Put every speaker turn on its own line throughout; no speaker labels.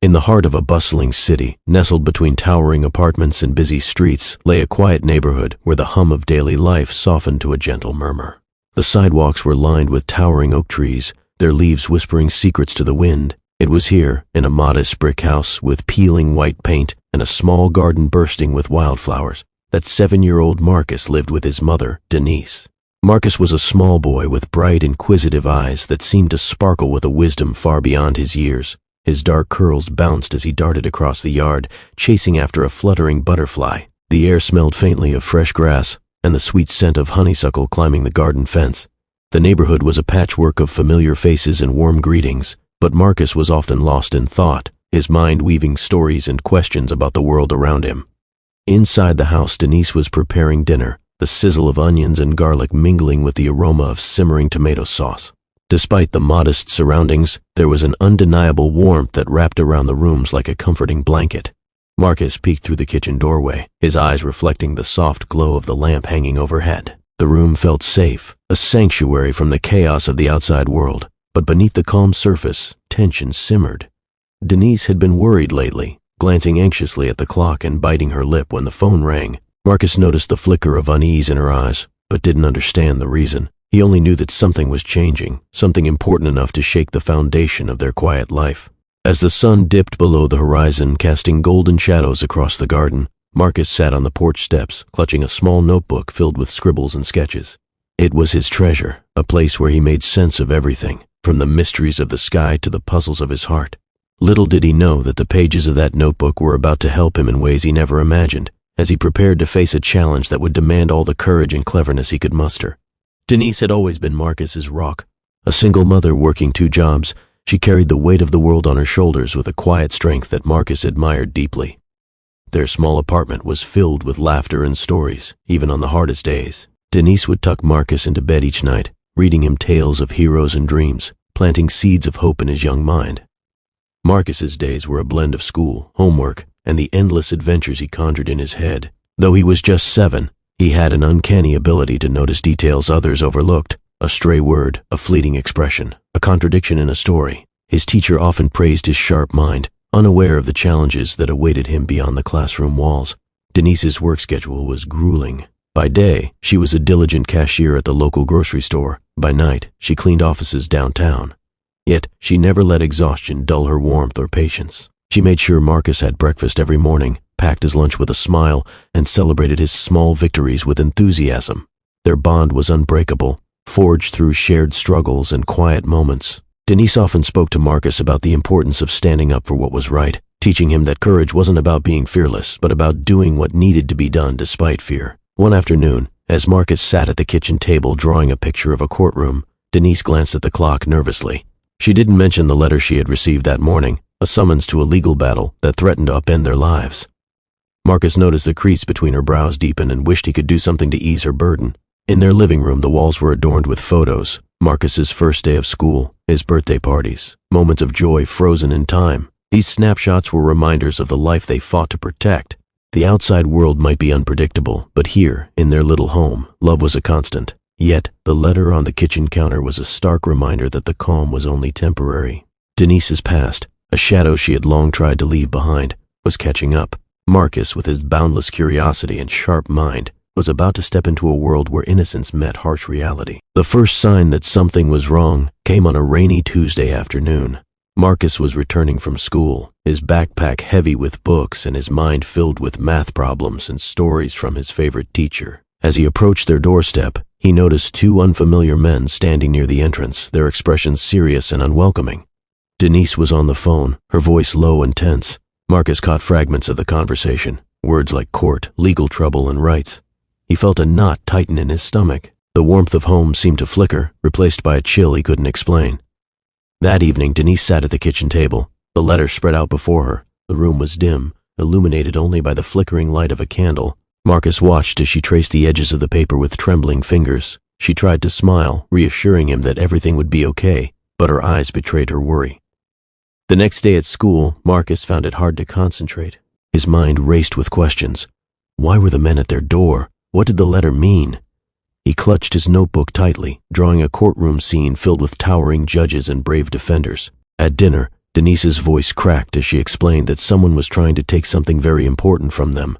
In the heart of a bustling city, nestled between towering apartments and busy streets, lay a quiet neighborhood where the hum of daily life softened to a gentle murmur. The sidewalks were lined with towering oak trees, their leaves whispering secrets to the wind. It was here, in a modest brick house with peeling white paint and a small garden bursting with wildflowers, that 7-year-old Marcus lived with his mother, Denise. Marcus was a small boy with bright, inquisitive eyes that seemed to sparkle with a wisdom far beyond his years. His dark curls bounced as he darted across the yard, chasing after a fluttering butterfly. The air smelled faintly of fresh grass and the sweet scent of honeysuckle climbing the garden fence. The neighborhood was a patchwork of familiar faces and warm greetings, but Marcus was often lost in thought, his mind weaving stories and questions about the world around him. Inside the house, Denise was preparing dinner, the sizzle of onions and garlic mingling with the aroma of simmering tomato sauce. Despite the modest surroundings, there was an undeniable warmth that wrapped around the rooms like a comforting blanket. Marcus peeked through the kitchen doorway, his eyes reflecting the soft glow of the lamp hanging overhead. The room felt safe, a sanctuary from the chaos of the outside world, but beneath the calm surface, tension simmered. Denise had been worried lately, glancing anxiously at the clock and biting her lip when the phone rang. Marcus noticed the flicker of unease in her eyes, but didn't understand the reason. He only knew that something was changing, something important enough to shake the foundation of their quiet life. As the sun dipped below the horizon, casting golden shadows across the garden, Marcus sat on the porch steps, clutching a small notebook filled with scribbles and sketches. It was his treasure, a place where he made sense of everything, from the mysteries of the sky to the puzzles of his heart. Little did he know that the pages of that notebook were about to help him in ways he never imagined, as he prepared to face a challenge that would demand all the courage and cleverness he could muster. Denise had always been Marcus's rock. A single mother working 2 jobs, she carried the weight of the world on her shoulders with a quiet strength that Marcus admired deeply. Their small apartment was filled with laughter and stories, even on the hardest days. Denise would tuck Marcus into bed each night, reading him tales of heroes and dreams, planting seeds of hope in his young mind. Marcus's days were a blend of school, homework, and the endless adventures he conjured in his head. Though he was just 7, he had an uncanny ability to notice details others overlooked, a stray word, a fleeting expression, a contradiction in a story. His teacher often praised his sharp mind, unaware of the challenges that awaited him beyond the classroom walls. Denise's work schedule was grueling. By day, she was a diligent cashier at the local grocery store. By night, she cleaned offices downtown. Yet, she never let exhaustion dull her warmth or patience. She made sure Marcus had breakfast every morning, packed his lunch with a smile, and celebrated his small victories with enthusiasm. Their bond was unbreakable, forged through shared struggles and quiet moments. Denise often spoke to Marcus about the importance of standing up for what was right, teaching him that courage wasn't about being fearless, but about doing what needed to be done despite fear. One afternoon, as Marcus sat at the kitchen table drawing a picture of a courtroom, Denise glanced at the clock nervously. She didn't mention the letter she had received that morning, a summons to a legal battle that threatened to upend their lives. Marcus noticed the crease between her brows deepen and wished he could do something to ease her burden. In their living room, the walls were adorned with photos, Marcus's first day of school, his birthday parties, moments of joy frozen in time. These snapshots were reminders of the life they fought to protect. The outside world might be unpredictable, but here, in their little home, love was a constant. Yet, the letter on the kitchen counter was a stark reminder that the calm was only temporary. Denise's past, a shadow she had long tried to leave behind, was catching up. Marcus, with his boundless curiosity and sharp mind, was about to step into a world where innocence met harsh reality. The first sign that something was wrong came on a rainy Tuesday afternoon. Marcus was returning from school, his backpack heavy with books and his mind filled with math problems and stories from his favorite teacher. As he approached their doorstep, he noticed 2 unfamiliar men standing near the entrance, their expressions serious and unwelcoming. Denise was on the phone, her voice low and tense. Marcus caught fragments of the conversation, words like court, legal trouble, and rights. He felt a knot tighten in his stomach. The warmth of home seemed to flicker, replaced by a chill he couldn't explain. That evening, Denise sat at the kitchen table, the letter spread out before her. The room was dim, illuminated only by the flickering light of a candle. Marcus watched as she traced the edges of the paper with trembling fingers. She tried to smile, reassuring him that everything would be okay, but her eyes betrayed her worry. The next day at school, Marcus found it hard to concentrate. His mind raced with questions. Why were the men at their door? What did the letter mean? He clutched his notebook tightly, drawing a courtroom scene filled with towering judges and brave defenders. At dinner, Denise's voice cracked as she explained that someone was trying to take something very important from them.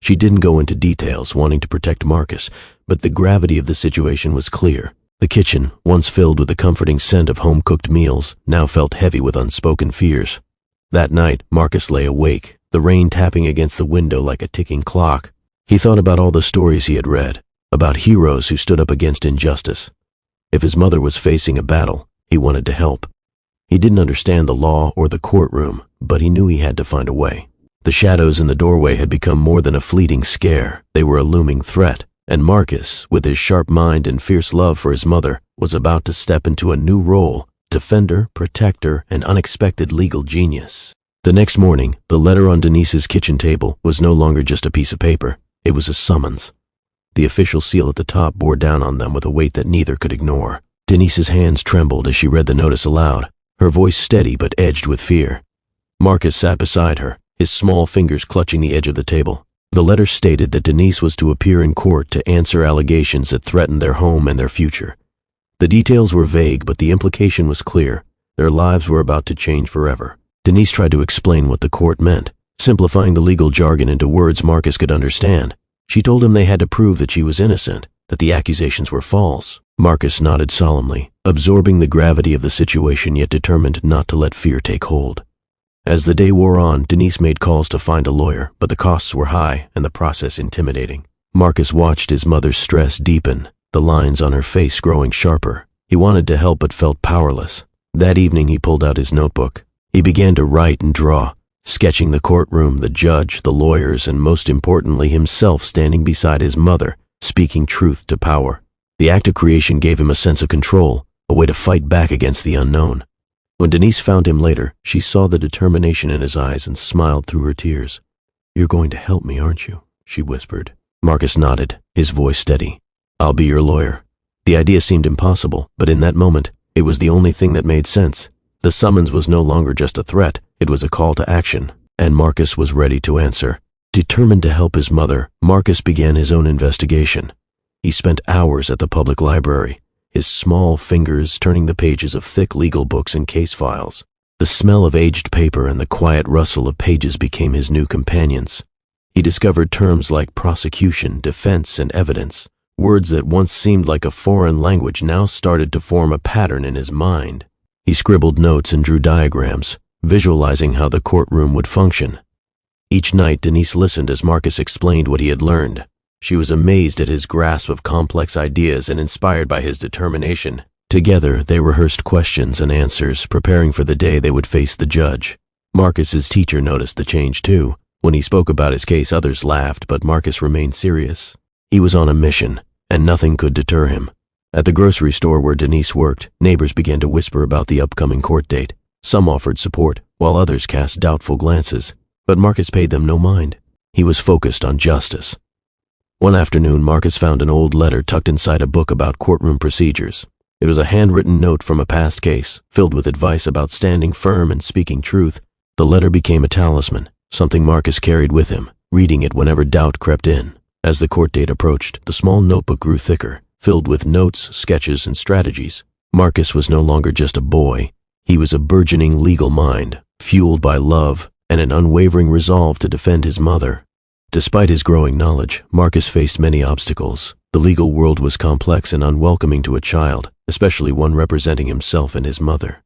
She didn't go into details, wanting to protect Marcus, but the gravity of the situation was clear. The kitchen, once filled with the comforting scent of home-cooked meals, now felt heavy with unspoken fears. That night, Marcus lay awake, the rain tapping against the window like a ticking clock. He thought about all the stories he had read, about heroes who stood up against injustice. If his mother was facing a battle, he wanted to help. He didn't understand the law or the courtroom, but he knew he had to find a way. The shadows in the doorway had become more than a fleeting scare. They were a looming threat, and Marcus, with his sharp mind and fierce love for his mother, was about to step into a new role: defender, protector, and unexpected legal genius. The next morning, the letter on Denise's kitchen table was no longer just a piece of paper. It was a summons. The official seal at the top bore down on them with a weight that neither could ignore. Denise's hands trembled as she read the notice aloud, her voice steady but edged with fear. Marcus sat beside her, his small fingers clutching the edge of the table. The letter stated that Denise was to appear in court to answer allegations that threatened their home and their future. The details were vague, but the implication was clear. Their lives were about to change forever. Denise tried to explain what the court meant, simplifying the legal jargon into words Marcus could understand. She told him they had to prove that she was innocent, that the accusations were false. Marcus nodded solemnly, absorbing the gravity of the situation yet determined not to let fear take hold. As the day wore on, Denise made calls to find a lawyer, but the costs were high and the process intimidating. Marcus watched his mother's stress deepen, the lines on her face growing sharper. He wanted to help but felt powerless. That evening he pulled out his notebook. He began to write and draw, sketching the courtroom, the judge, the lawyers, and most importantly himself standing beside his mother, speaking truth to power. The act of creation gave him a sense of control, a way to fight back against the unknown. When Denise found him later, she saw the determination in his eyes and smiled through her tears. "You're going to help me, aren't you?" she whispered. Marcus nodded, his voice steady. "I'll be your lawyer." The idea seemed impossible, but in that moment, it was the only thing that made sense. The summons was no longer just a threat, it was a call to action, and Marcus was ready to answer. Determined to help his mother, Marcus began his own investigation. He spent hours at the public library, his small fingers turning the pages of thick legal books and case files. The smell of aged paper and the quiet rustle of pages became his new companions. He discovered terms like prosecution, defense, and evidence. Words that once seemed like a foreign language now started to form a pattern in his mind. He scribbled notes and drew diagrams, visualizing how the courtroom would function. Each night, Denise listened as Marcus explained what he had learned. She was amazed at his grasp of complex ideas and inspired by his determination. Together, they rehearsed questions and answers, preparing for the day they would face the judge. Marcus's teacher noticed the change too. When he spoke about his case, others laughed, but Marcus remained serious. He was on a mission, and nothing could deter him. At the grocery store where Denise worked, neighbors began to whisper about the upcoming court date. Some offered support, while others cast doubtful glances, but Marcus paid them no mind. He was focused on justice. One afternoon, Marcus found an old letter tucked inside a book about courtroom procedures. It was a handwritten note from a past case, filled with advice about standing firm and speaking truth. The letter became a talisman, something Marcus carried with him, reading it whenever doubt crept in. As the court date approached, the small notebook grew thicker, filled with notes, sketches, and strategies. Marcus was no longer just a boy. He was a burgeoning legal mind, fueled by love and an unwavering resolve to defend his mother. Despite his growing knowledge, Marcus faced many obstacles. The legal world was complex and unwelcoming to a child, especially one representing himself and his mother.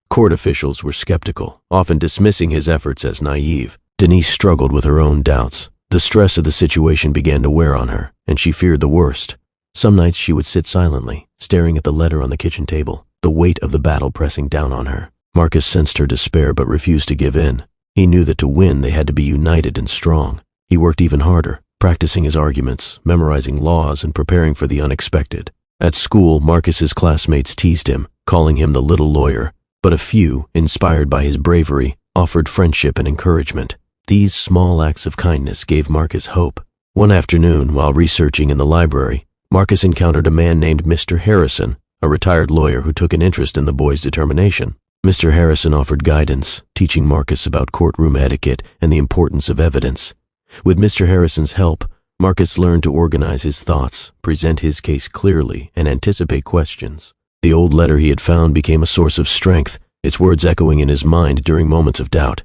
Court officials were skeptical, often dismissing his efforts as naive. Denise struggled with her own doubts. The stress of the situation began to wear on her, and she feared the worst. Some nights she would sit silently, staring at the letter on the kitchen table, the weight of the battle pressing down on her. Marcus sensed her despair but refused to give in. He knew that to win they had to be united and strong. He worked even harder, practicing his arguments, memorizing laws, and preparing for the unexpected. At school, Marcus's classmates teased him, calling him the little lawyer, but a few, inspired by his bravery, offered friendship and encouragement. These small acts of kindness gave Marcus hope. One afternoon, while researching in the library, Marcus encountered a man named Mr. Harrison, a retired lawyer who took an interest in the boy's determination. Mr. Harrison offered guidance, teaching Marcus about courtroom etiquette and the importance of evidence. With Mr. Harrison's help, Marcus learned to organize his thoughts, present his case clearly, and anticipate questions. The old letter he had found became a source of strength. its words echoing in his mind during moments of doubt.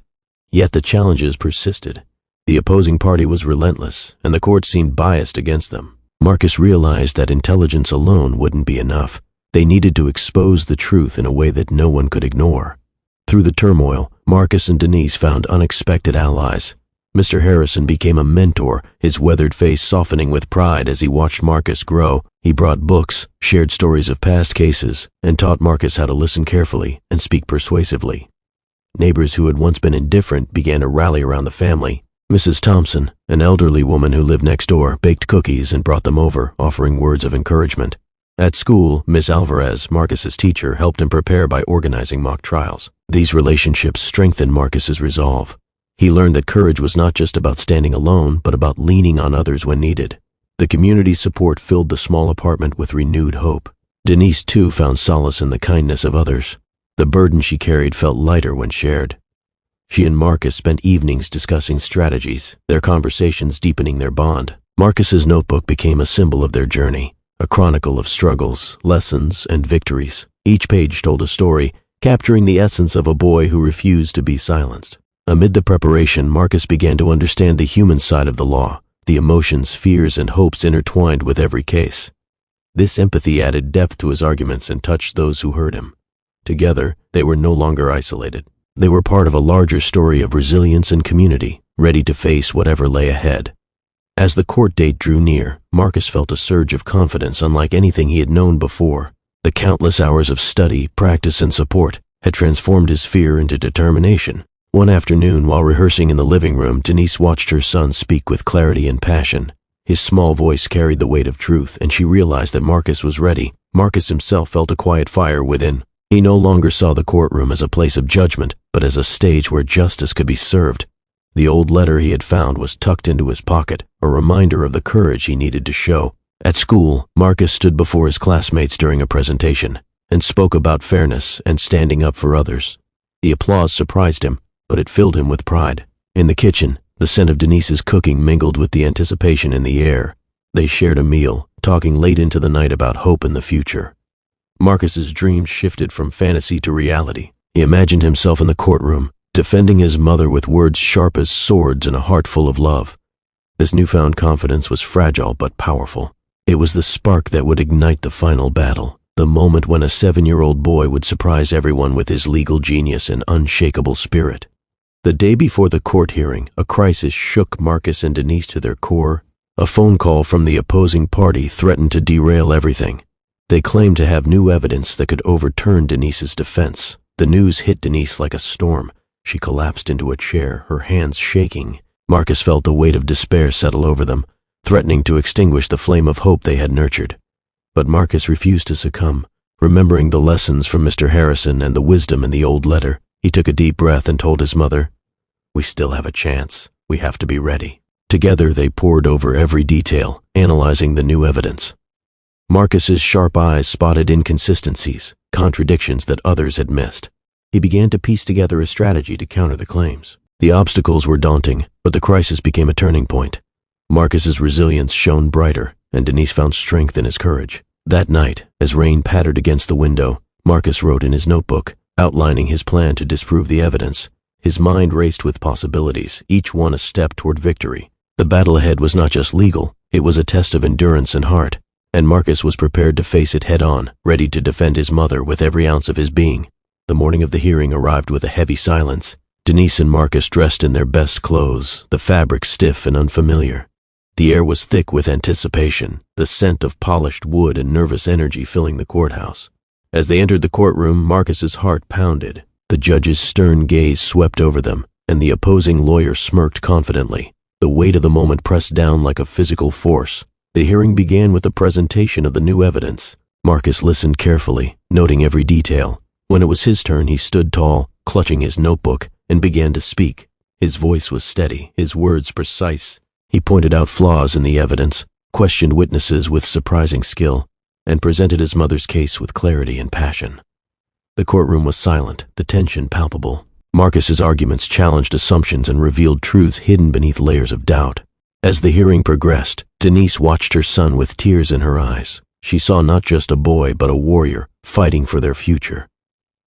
Yet the challenges persisted. The opposing party was relentless, and the court seemed biased against them. Marcus realized that intelligence alone wouldn't be enough. They needed to expose the truth in a way that no one could ignore. Through the turmoil, Marcus and Denise found unexpected allies. Mr. Harrison became a mentor, his weathered face softening with pride as he watched Marcus grow. He brought books, shared stories of past cases, and taught Marcus how to listen carefully and speak persuasively. Neighbors who had once been indifferent began to rally around the family. Mrs. Thompson, an elderly woman who lived next door, baked cookies and brought them over, offering words of encouragement. At school, Miss Alvarez, Marcus's teacher, helped him prepare by organizing mock trials. These relationships strengthened Marcus's resolve. He learned that courage was not just about standing alone, but about leaning on others when needed. The community's support filled the small apartment with renewed hope. Denise, too, found solace in the kindness of others. The burden she carried felt lighter when shared. She and Marcus spent evenings discussing strategies, their conversations deepening their bond. Marcus's notebook became a symbol of their journey, a chronicle of struggles, lessons, and victories. Each page told a story, capturing the essence of a boy who refused to be silenced. Amid the preparation, Marcus began to understand the human side of the law, the emotions, fears, and hopes intertwined with every case. This empathy added depth to his arguments and touched those who heard him. Together, they were no longer isolated. They were part of a larger story of resilience and community, ready to face whatever lay ahead. As the court date drew near, Marcus felt a surge of confidence unlike anything he had known before. The countless hours of study, practice, and support had transformed his fear into determination. One afternoon, while rehearsing in the living room, Denise watched her son speak with clarity and passion. His small voice carried the weight of truth, and she realized that Marcus was ready. Marcus himself felt a quiet fire within. He no longer saw the courtroom as a place of judgment, but as a stage where justice could be served. The old letter he had found was tucked into his pocket, a reminder of the courage he needed to show. At school, Marcus stood before his classmates during a presentation and spoke about fairness and standing up for others. The applause surprised him, but it filled him with pride. In the kitchen, the scent of Denise's cooking mingled with the anticipation in the air. They shared a meal, talking late into the night about hope in the future. Marcus's dreams shifted from fantasy to reality. He imagined himself in the courtroom, defending his mother with words sharp as swords and a heart full of love. This newfound confidence was fragile but powerful. It was the spark that would ignite the final battle, the moment when a 7-year-old boy would surprise everyone with his legal genius and unshakable spirit. The day before the court hearing, a crisis shook Marcus and Denise to their core. A phone call from the opposing party threatened to derail everything. They claimed to have new evidence that could overturn Denise's defense. The news hit Denise like a storm. She collapsed into a chair, her hands shaking. Marcus felt the weight of despair settle over them, threatening to extinguish the flame of hope they had nurtured. But Marcus refused to succumb. Remembering the lessons from Mr. Harrison and the wisdom in the old letter, he took a deep breath and told his mother, "We still have a chance. We have to be ready." Together they pored over every detail, analyzing the new evidence. Marcus's sharp eyes spotted inconsistencies, contradictions that others had missed. He began to piece together a strategy to counter the claims. The obstacles were daunting, but the crisis became a turning point. Marcus's resilience shone brighter, and Denise found strength in his courage. That night, as rain pattered against the window, Marcus wrote in his notebook, outlining his plan to disprove the evidence. His mind raced with possibilities, each one a step toward victory. The battle ahead was not just legal, it was a test of endurance and heart, and Marcus was prepared to face it head-on, ready to defend his mother with every ounce of his being. The morning of the hearing arrived with a heavy silence. Denise and Marcus dressed in their best clothes, the fabric stiff and unfamiliar. The air was thick with anticipation, the scent of polished wood and nervous energy filling the courthouse. As they entered the courtroom, Marcus's heart pounded. The judge's stern gaze swept over them, and the opposing lawyer smirked confidently. The weight of the moment pressed down like a physical force. The hearing began with the presentation of the new evidence. Marcus listened carefully, noting every detail. When it was his turn, he stood tall, clutching his notebook, and began to speak. His voice was steady, his words precise. He pointed out flaws in the evidence, questioned witnesses with surprising skill, and presented his mother's case with clarity and passion. The courtroom was silent, the tension palpable. Marcus's arguments challenged assumptions and revealed truths hidden beneath layers of doubt. As the hearing progressed, Denise watched her son with tears in her eyes. She saw not just a boy, but a warrior, fighting for their future.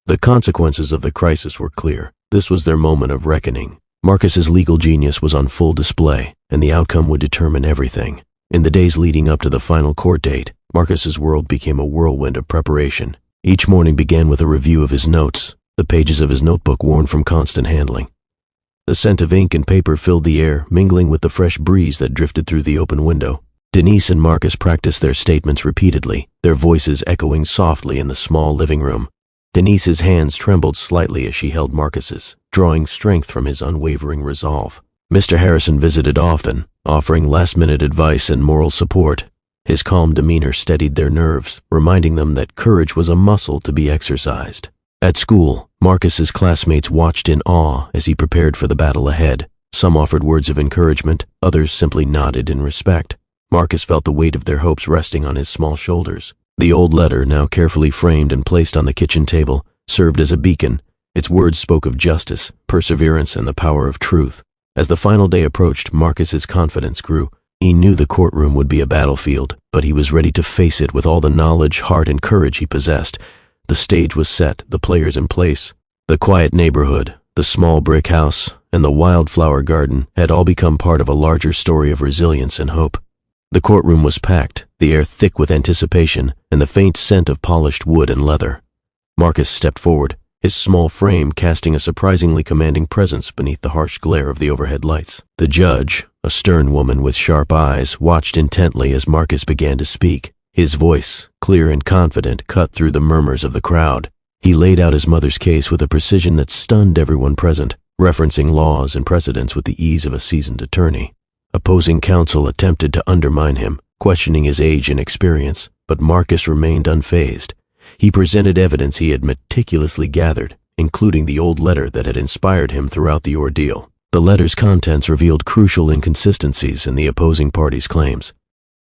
The consequences of the crisis were clear. This was their moment of reckoning. Marcus's legal genius was on full display, and the outcome would determine everything. In the days leading up to the final court date, Marcus's world became a whirlwind of preparation. Each morning began with a review of his notes, the pages of his notebook worn from constant handling. The scent of ink and paper filled the air, mingling with the fresh breeze that drifted through the open window. Denise and Marcus practiced their statements repeatedly, their voices echoing softly in the small living room. Denise's hands trembled slightly as she held Marcus's, drawing strength from his unwavering resolve. Mr. Harrison visited often, offering last-minute advice and moral support. His calm demeanor steadied their nerves, reminding them that courage was a muscle to be exercised. At school, Marcus's classmates watched in awe as he prepared for the battle ahead. Some offered words of encouragement, others simply nodded in respect. Marcus felt the weight of their hopes resting on his small shoulders. The old letter, now carefully framed and placed on the kitchen table, served as a beacon. Its words spoke of justice, perseverance, and the power of truth. As the final day approached, Marcus's confidence grew. He knew the courtroom would be a battlefield, but he was ready to face it with all the knowledge, heart, and courage he possessed. The stage was set, the players in place. The quiet neighborhood, the small brick house, and the wildflower garden had all become part of a larger story of resilience and hope. The courtroom was packed, the air thick with anticipation, and the faint scent of polished wood and leather. Marcus stepped forward, his small frame casting a surprisingly commanding presence beneath the harsh glare of the overhead lights. The judge, a stern woman with sharp eyes, watched intently as Marcus began to speak. His voice, clear and confident, cut through the murmurs of the crowd. He laid out his mother's case with a precision that stunned everyone present, referencing laws and precedents with the ease of a seasoned attorney. Opposing counsel attempted to undermine him, questioning his age and experience, but Marcus remained unfazed. He presented evidence he had meticulously gathered, including the old letter that had inspired him throughout the ordeal. The letter's contents revealed crucial inconsistencies in the opposing parties' claims.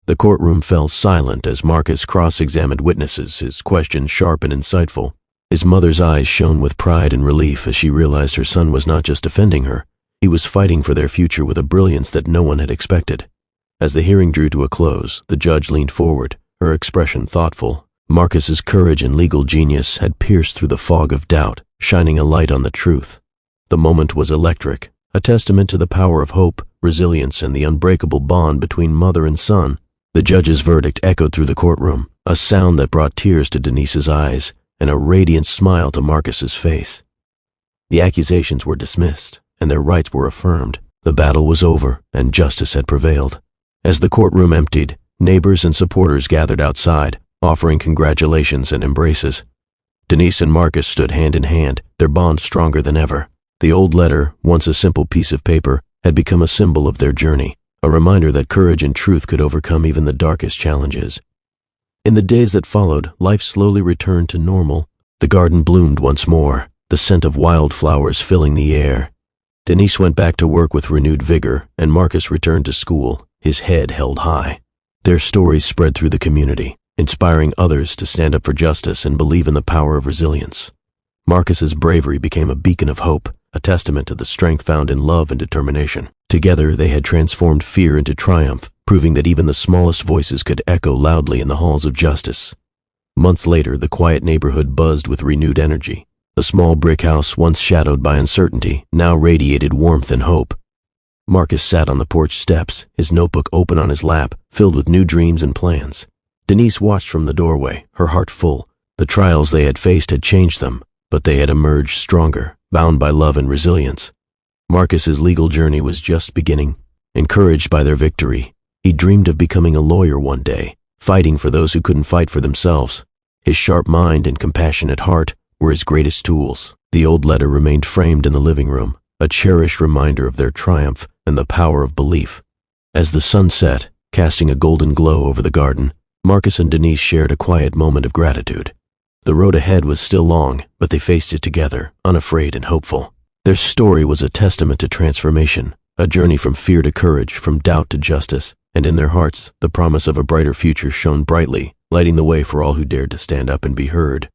The courtroom fell silent as Marcus cross-examined witnesses, his questions sharp and insightful. His mother's eyes shone with pride and relief as she realized her son was not just defending her, he was fighting for their future with a brilliance that no one had expected. As the hearing drew to a close, the judge leaned forward, her expression thoughtful. Marcus's courage and legal genius had pierced through the fog of doubt, shining a light on the truth. The moment was electric, a testament to the power of hope, resilience, and the unbreakable bond between mother and son. The judge's verdict echoed through the courtroom, a sound that brought tears to Denise's eyes and a radiant smile to Marcus's face. The accusations were dismissed, and their rights were affirmed. The battle was over, and justice had prevailed. As the courtroom emptied, neighbors and supporters gathered outside, offering congratulations and embraces. Denise and Marcus stood hand in hand, their bond stronger than ever. The old letter, once a simple piece of paper, had become a symbol of their journey, a reminder that courage and truth could overcome even the darkest challenges. In the days that followed, life slowly returned to normal. The garden bloomed once more, the scent of wildflowers filling the air. Denise went back to work with renewed vigor, and Marcus returned to school, his head held high. Their stories spread through the community, inspiring others to stand up for justice and believe in the power of resilience. Marcus's bravery became a beacon of hope, a testament to the strength found in love and determination. Together, they had transformed fear into triumph, proving that even the smallest voices could echo loudly in the halls of justice. Months later, the quiet neighborhood buzzed with renewed energy. The small brick house, once shadowed by uncertainty, now radiated warmth and hope. Marcus sat on the porch steps, his notebook open on his lap, filled with new dreams and plans. Denise watched from the doorway, her heart full. The trials they had faced had changed them, but they had emerged stronger, bound by love and resilience. Marcus's legal journey was just beginning. Encouraged by their victory, he dreamed of becoming a lawyer one day, fighting for those who couldn't fight for themselves. His sharp mind and compassionate heart were his greatest tools. The old letter remained framed in the living room, a cherished reminder of their triumph and the power of belief. As the sun set, casting a golden glow over the garden, Marcus and Denise shared a quiet moment of gratitude. The road ahead was still long, but they faced it together, unafraid and hopeful. Their story was a testament to transformation, a journey from fear to courage, from doubt to justice, and in their hearts, the promise of a brighter future shone brightly, lighting the way for all who dared to stand up and be heard.